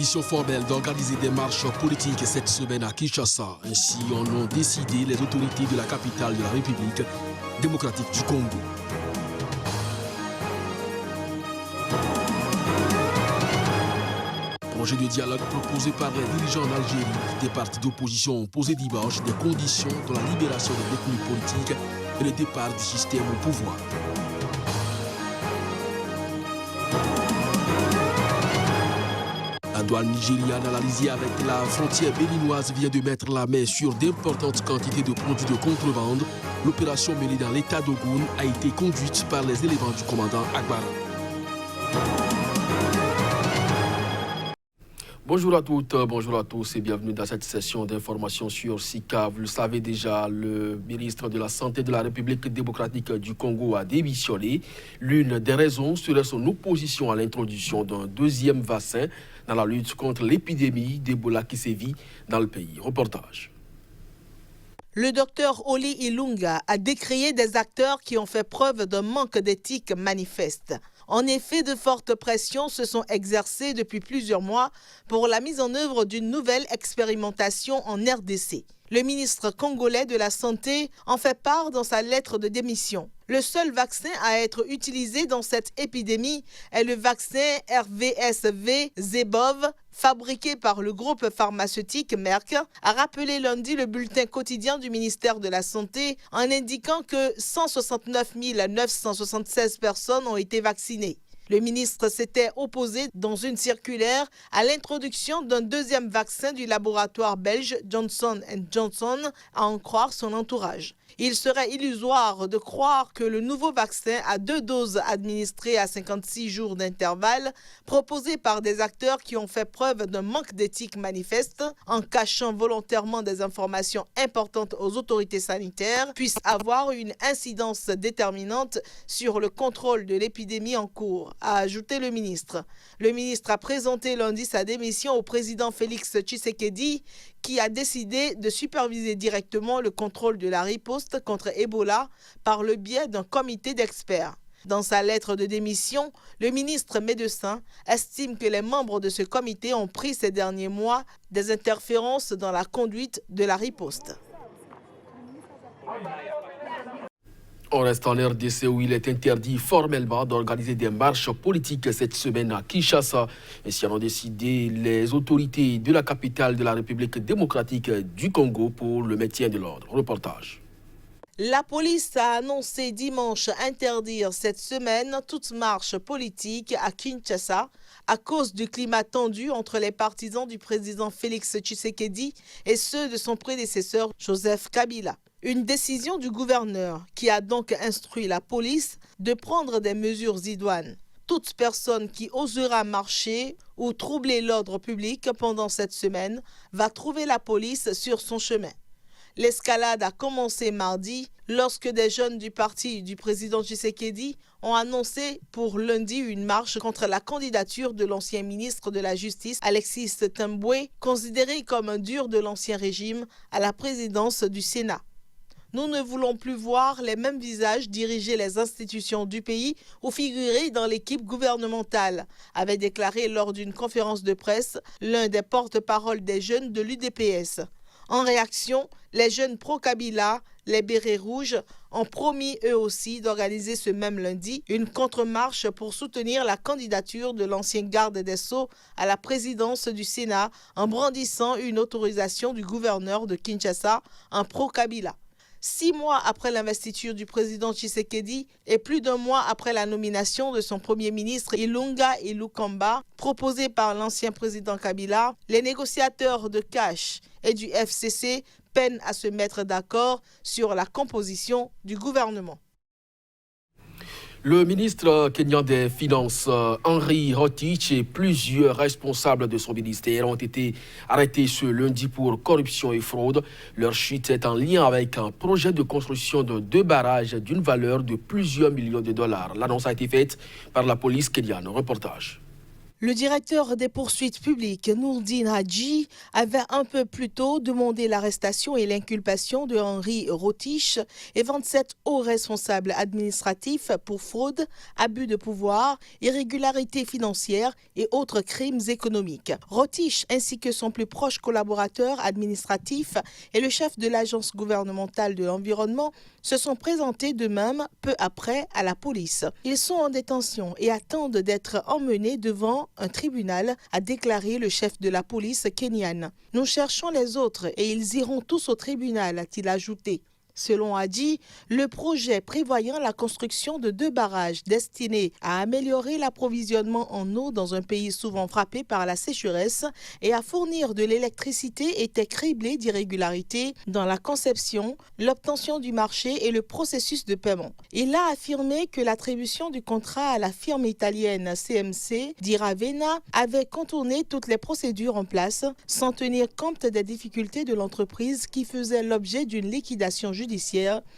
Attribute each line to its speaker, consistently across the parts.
Speaker 1: interdiction formelle d'organiser des marches politiques cette semaine à Kinshasa. Ainsi en ont décidé les autorités de la capitale de la République démocratique du Congo. Projet de dialogue proposé par les dirigeants en Algérie. Des partis d'opposition ont posé dimanche des conditions dans la libération des détenus politiques et le départ du système au pouvoir. La douane nigériane analysée avec la frontière béninoise vient de mettre la main sur d'importantes quantités de produits de contrebande. L'opération menée dans l'état d'Ogun a été conduite par les éléments du commandant Agbara. Bonjour à toutes, bonjour à tous et bienvenue dans cette session d'information sur SICA. Vous le savez déjà, le ministre de la Santé de la République démocratique du Congo a démissionné. L'une des raisons serait son opposition à l'introduction d'un deuxième vaccin dans la lutte contre l'épidémie d'Ebola qui sévit dans le pays. Reportage.
Speaker 2: Le docteur Oli Ilunga a décrié des acteurs qui ont fait preuve d'un manque d'éthique manifeste. En effet, de fortes pressions se sont exercées depuis plusieurs mois pour la mise en œuvre d'une nouvelle expérimentation en RDC. Le ministre congolais de la Santé en fait part dans sa lettre de démission. Le seul vaccin à être utilisé dans cette épidémie est le vaccin RVSV-Zebov, fabriqué par le groupe pharmaceutique Merck, a rappelé lundi le bulletin quotidien du ministère de la Santé en indiquant que 169 976 personnes ont été vaccinées. Le ministre s'était opposé dans une circulaire à l'introduction d'un deuxième vaccin du laboratoire belge Johnson & Johnson, à en croire son entourage. Il serait illusoire de croire que le nouveau vaccin à 2 doses administrées à 56 jours d'intervalle, proposé par des acteurs qui ont fait preuve d'un manque d'éthique manifeste, en cachant volontairement des informations importantes aux autorités sanitaires, puisse avoir une incidence déterminante sur le contrôle de l'épidémie en cours, a ajouté le ministre. Le ministre a présenté lundi sa démission au président Félix Tshisekedi, qui a décidé de superviser directement le contrôle de la riposte contre Ebola par le biais d'un comité d'experts. Dans sa lettre de démission, le ministre médecin estime que les membres de ce comité ont pris ces derniers mois des interférences dans la conduite de la riposte.
Speaker 1: On reste en RDC où il est interdit formellement d'organiser des marches politiques cette semaine à Kinshasa. Ainsi en ont décidé les autorités de la capitale de la République démocratique du Congo pour le maintien de l'ordre. Reportage.
Speaker 2: La police a annoncé dimanche interdire cette semaine toute marche politique à Kinshasa à cause du climat tendu entre les partisans du président Félix Tshisekedi et ceux de son prédécesseur Joseph Kabila. Une décision du gouverneur qui a donc instruit la police de prendre des mesures idoines. Toute personne qui osera marcher ou troubler l'ordre public pendant cette semaine va trouver la police sur son chemin. L'escalade a commencé mardi lorsque des jeunes du parti du président Tshisekedi ont annoncé pour lundi une marche contre la candidature de l'ancien ministre de la Justice Alexis Thembwe, considéré comme un dur de l'ancien régime, à la présidence du Sénat. Nous ne voulons plus voir les mêmes visages diriger les institutions du pays ou figurer dans l'équipe gouvernementale, avait déclaré lors d'une conférence de presse l'un des porte-parole des jeunes de l'UDPS. En réaction, les jeunes pro-Kabila, les bérets rouges, ont promis eux aussi d'organiser ce même lundi une contre-marche pour soutenir la candidature de l'ancien garde des Sceaux à la présidence du Sénat en brandissant une autorisation du gouverneur de Kinshasa, un pro-Kabila. 6 mois après l'investiture du président Tshisekedi et plus d'1 mois après la nomination de son premier ministre Ilunga Ilukamba, proposé par l'ancien président Kabila, les négociateurs de Cash et du FCC peinent à se mettre d'accord sur la composition du gouvernement.
Speaker 1: Le ministre kenyan des Finances, Henry Rotich, et plusieurs responsables de son ministère ont été arrêtés ce lundi pour corruption et fraude. Leur chute est en lien avec un projet de construction de 2 barrages d'une valeur de plusieurs millions de dollars. L'annonce a été faite par la police kenyane. Reportage.
Speaker 2: Le directeur des poursuites publiques, Nourdine Hadji, avait un peu plus tôt demandé l'arrestation et l'inculpation de Henri Rotich et 27 hauts responsables administratifs pour fraude, abus de pouvoir, irrégularité financière et autres crimes économiques. Rotich ainsi que son plus proche collaborateur administratif et le chef de l'agence gouvernementale de l'environnement se sont présentés d'eux-mêmes peu après à la police. Ils sont en détention et attendent d'être emmenés devant un tribunal, a déclaré le chef de la police kenyane. Nous cherchons les autres et ils iront tous au tribunal, a-t-il ajouté. Selon Hadji, le projet prévoyant la construction de 2 barrages destinés à améliorer l'approvisionnement en eau dans un pays souvent frappé par la sécheresse et à fournir de l'électricité était criblé d'irrégularités dans la conception, l'obtention du marché et le processus de paiement. Il a affirmé que l'attribution du contrat à la firme italienne CMC di Ravenna avait contourné toutes les procédures en place sans tenir compte des difficultés de l'entreprise qui faisait l'objet d'une liquidation judiciaire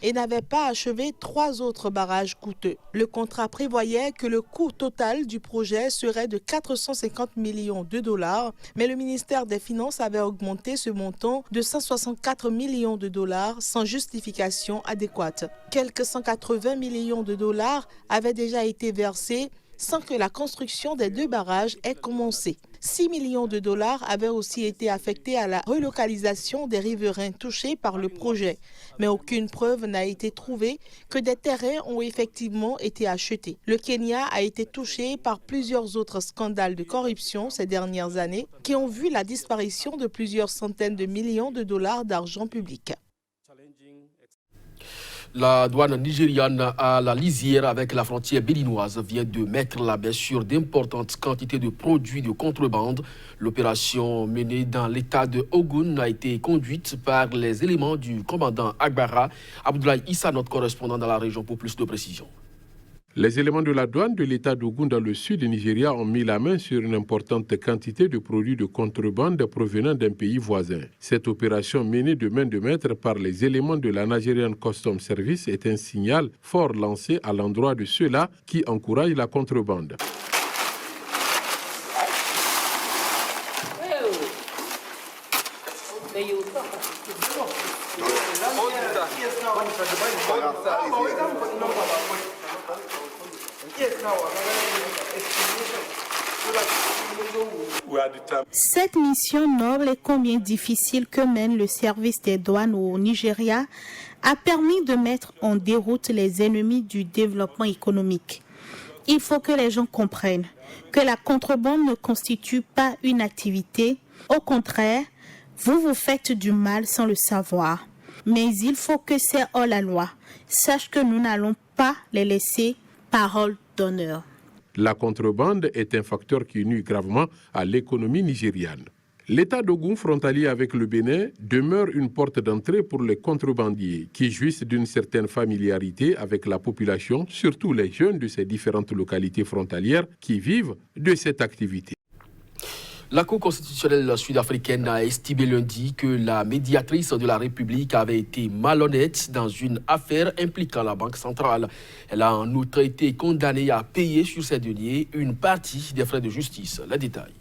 Speaker 2: et n'avait pas achevé 3 autres barrages coûteux. Le contrat prévoyait que le coût total du projet serait de 450 millions de dollars, mais le ministère des Finances avait augmenté ce montant de 164 millions de dollars sans justification adéquate. Quelques 180 millions de dollars avaient déjà été versés sans que la construction des 2 barrages ait commencé. 6 millions de dollars avaient aussi été affectés à la relocalisation des riverains touchés par le projet. Mais aucune preuve n'a été trouvée que des terrains ont effectivement été achetés. Le Kenya a été touché par plusieurs autres scandales de corruption ces dernières années qui ont vu la disparition de plusieurs centaines de millions de dollars d'argent public.
Speaker 1: La douane nigériane à la lisière avec la frontière béninoise vient de mettre la main sur d'importantes quantités de produits de contrebande. L'opération menée dans l'état de Ogun a été conduite par les éléments du commandant Agbara. Abdoulaye Issa, notre correspondant dans la région, pour plus de précisions.
Speaker 3: Les éléments de la douane de l'État d'Ogun dans le sud du Nigeria ont mis la main sur une importante quantité de produits de contrebande provenant d'un pays voisin. Cette opération menée de main de maître par les éléments de la Nigerian Customs Service est un signal fort lancé à l'endroit de ceux-là qui encouragent la contrebande.
Speaker 4: Cette mission noble et combien difficile que mène le service des douanes au Nigeria a permis de mettre en déroute les ennemis du développement économique. Il faut que les gens comprennent que la contrebande ne constitue pas une activité. Au contraire, vous vous faites du mal sans le savoir. Mais il faut que ces hors-la-loi sachent que nous n'allons pas les laisser parole d'honneur.
Speaker 3: La contrebande est un facteur qui nuit gravement à l'économie nigériane. L'État d'Ogun, frontalier avec le Bénin, demeure une porte d'entrée pour les contrebandiers qui jouissent d'une certaine familiarité avec la population, surtout les jeunes de ces différentes localités frontalières qui vivent de cette activité.
Speaker 1: La Cour constitutionnelle sud-africaine a estimé lundi que la médiatrice de la République avait été malhonnête dans une affaire impliquant la Banque centrale. Elle a en outre été condamnée à payer sur ses deniers une partie des frais de justice. Les détails.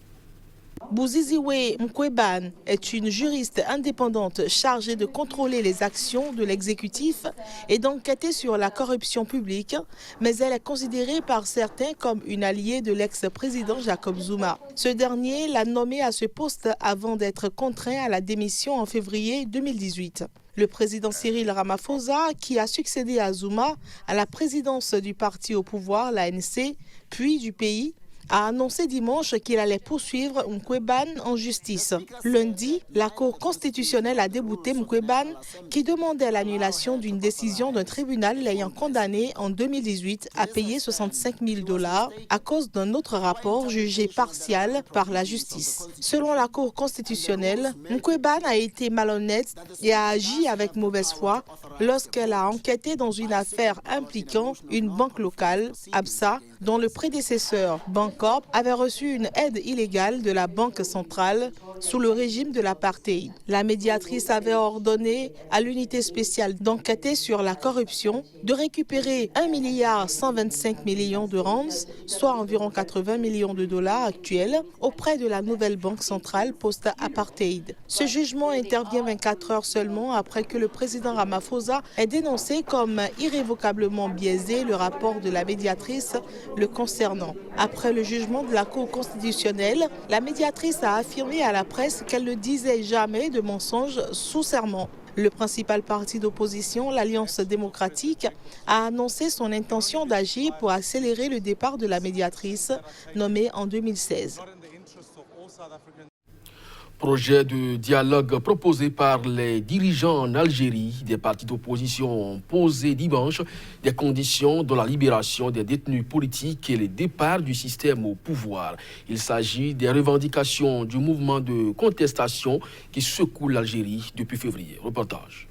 Speaker 2: Buziziwe Mkweban est une juriste indépendante chargée de contrôler les actions de l'exécutif et d'enquêter sur la corruption publique, mais elle est considérée par certains comme une alliée de l'ex-président Jacob Zuma. Ce dernier l'a nommée à ce poste avant d'être contraint à la démission en février 2018. Le président Cyril Ramaphosa, qui a succédé à Zuma à la présidence du parti au pouvoir, l'ANC, puis du pays, a annoncé dimanche qu'il allait poursuivre Mkweban en justice. Lundi, la Cour constitutionnelle a débouté Mkweban qui demandait l'annulation d'une décision d'un tribunal l'ayant condamné en 2018 à payer 65 000 $ à cause d'un autre rapport jugé partial par la justice. Selon la Cour constitutionnelle, Mkweban a été malhonnête et a agi avec mauvaise foi lorsqu'elle a enquêté dans une affaire impliquant une banque locale, Absa, dont le prédécesseur Bancorp avait reçu une aide illégale de la Banque centrale sous le régime de l'apartheid. La médiatrice avait ordonné à l'unité spéciale d'enquêter sur la corruption, de récupérer 1,125 milliard de rands, soit environ 80 millions de dollars actuels, auprès de la nouvelle banque centrale post-apartheid. Ce jugement intervient 24 heures seulement après que le président Ramaphosa ait dénoncé comme irrévocablement biaisé le rapport de la médiatrice le concernant. Après le jugement de la Cour constitutionnelle, la médiatrice a affirmé à la presse qu'elle ne disait jamais de mensonges sous serment. Le principal parti d'opposition, l'Alliance démocratique, a annoncé son intention d'agir pour accélérer le départ de la médiatrice, nommée en 2016.
Speaker 1: Projet de dialogue proposé par les dirigeants en Algérie. Des partis d'opposition ont posé dimanche des conditions dans la libération des détenus politiques et le départ du système au pouvoir. Il s'agit des revendications du mouvement de contestation qui secoue l'Algérie depuis février. Reportage.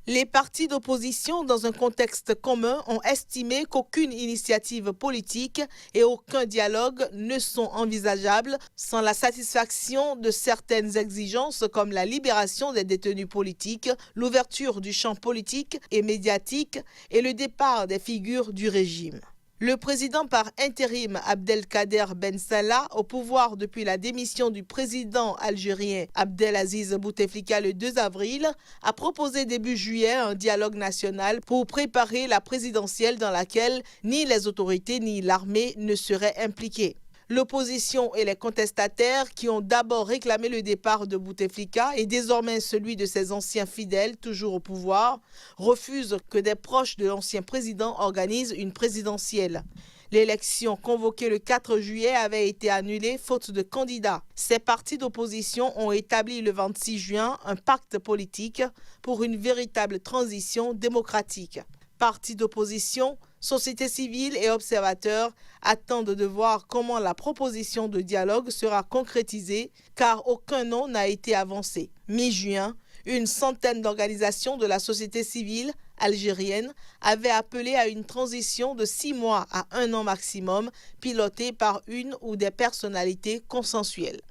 Speaker 2: Les partis d'opposition, dans un contexte commun, ont estimé qu'aucune initiative politique et aucun dialogue ne sont envisageables sans la satisfaction de certaines exigences comme la libération des détenus politiques, l'ouverture du champ politique et médiatique et le départ des figures du régime. Le président par intérim Abdelkader Ben Salah, au pouvoir depuis la démission du président algérien Abdelaziz Bouteflika le 2 avril, a proposé début juillet un dialogue national pour préparer la présidentielle dans laquelle ni les autorités ni l'armée ne seraient impliquées. L'opposition et les contestataires qui ont d'abord réclamé le départ de Bouteflika et désormais celui de ses anciens fidèles toujours au pouvoir refusent que des proches de l'ancien président organisent une présidentielle. L'élection convoquée le 4 juillet avait été annulée faute de candidats. Ces partis d'opposition ont établi le 26 juin un pacte politique pour une véritable transition démocratique. Partis d'opposition, société civile et observateurs attendent de voir comment la proposition de dialogue sera concrétisée, car aucun nom n'a été avancé. Mi-juin, une centaine d'organisations de la société civile algérienne avaient appelé à une transition de 6 mois à 1 an maximum, pilotée par une ou des personnalités consensuelles.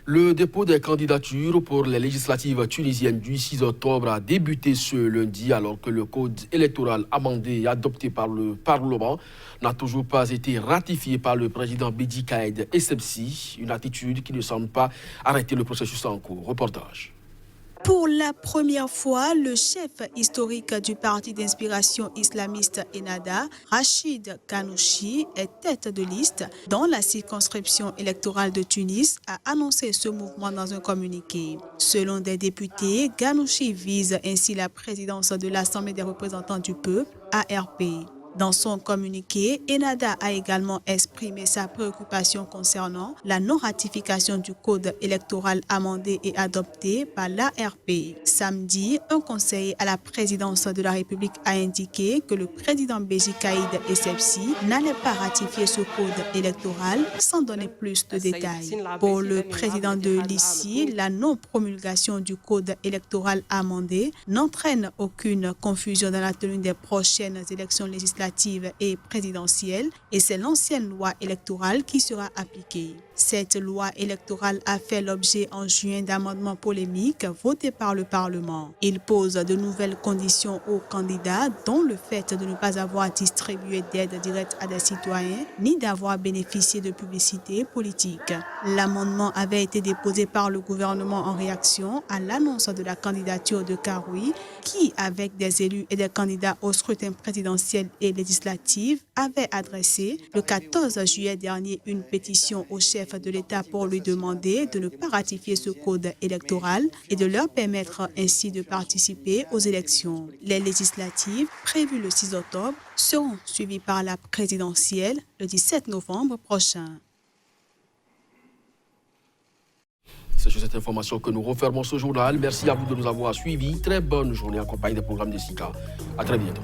Speaker 1: Le dépôt des candidatures pour les législatives tunisiennes du 6 octobre a débuté ce lundi alors que le code électoral amendé et adopté par le Parlement n'a toujours pas été ratifié par le président Bédi Caïd Essebsi, une attitude qui ne semble pas arrêter le processus en cours. Reportage.
Speaker 5: Pour la première fois, le chef historique du parti d'inspiration islamiste Ennahda, Rachid Ghannouchi, est tête de liste dans la circonscription électorale de Tunis, a annoncé ce mouvement dans un communiqué. Selon des députés, Ghannouchi vise ainsi la présidence de l'Assemblée des représentants du peuple, ARP. Dans son communiqué, Ennahda a également exprimé sa préoccupation concernant la non-ratification du code électoral amendé et adopté par l'ARP. Samedi, un conseiller à la présidence de la République a indiqué que le président Bédi Caïd Essebsi n'allait pas ratifier ce code électoral sans donner plus de détails. Pour le président de l'ICI, la non-promulgation du code électoral amendé n'entraîne aucune confusion dans la tenue des prochaines élections législatives et présidentielle et c'est l'ancienne loi électorale qui sera appliquée. Cette loi électorale a fait l'objet en juin d'amendements polémiques votés par le Parlement. Il pose de nouvelles conditions aux candidats, dont le fait de ne pas avoir distribué d'aide directe à des citoyens ni d'avoir bénéficié de publicité politique. L'amendement avait été déposé par le gouvernement en réaction à l'annonce de la candidature de Karoui, qui, avec des élus et des candidats au scrutin présidentiel et législatif, avait adressé le 14 juillet dernier une pétition au chef de l'État pour lui demander de ne pas ratifier ce code électoral et de leur permettre ainsi de participer aux élections. Les législatives, prévues le 6 octobre, seront suivies par la présidentielle le 17 novembre prochain.
Speaker 1: C'est sur cette information que nous refermons ce journal. Merci à vous de nous avoir suivis. Très bonne journée en compagnie des programmes de SICA. À très bientôt.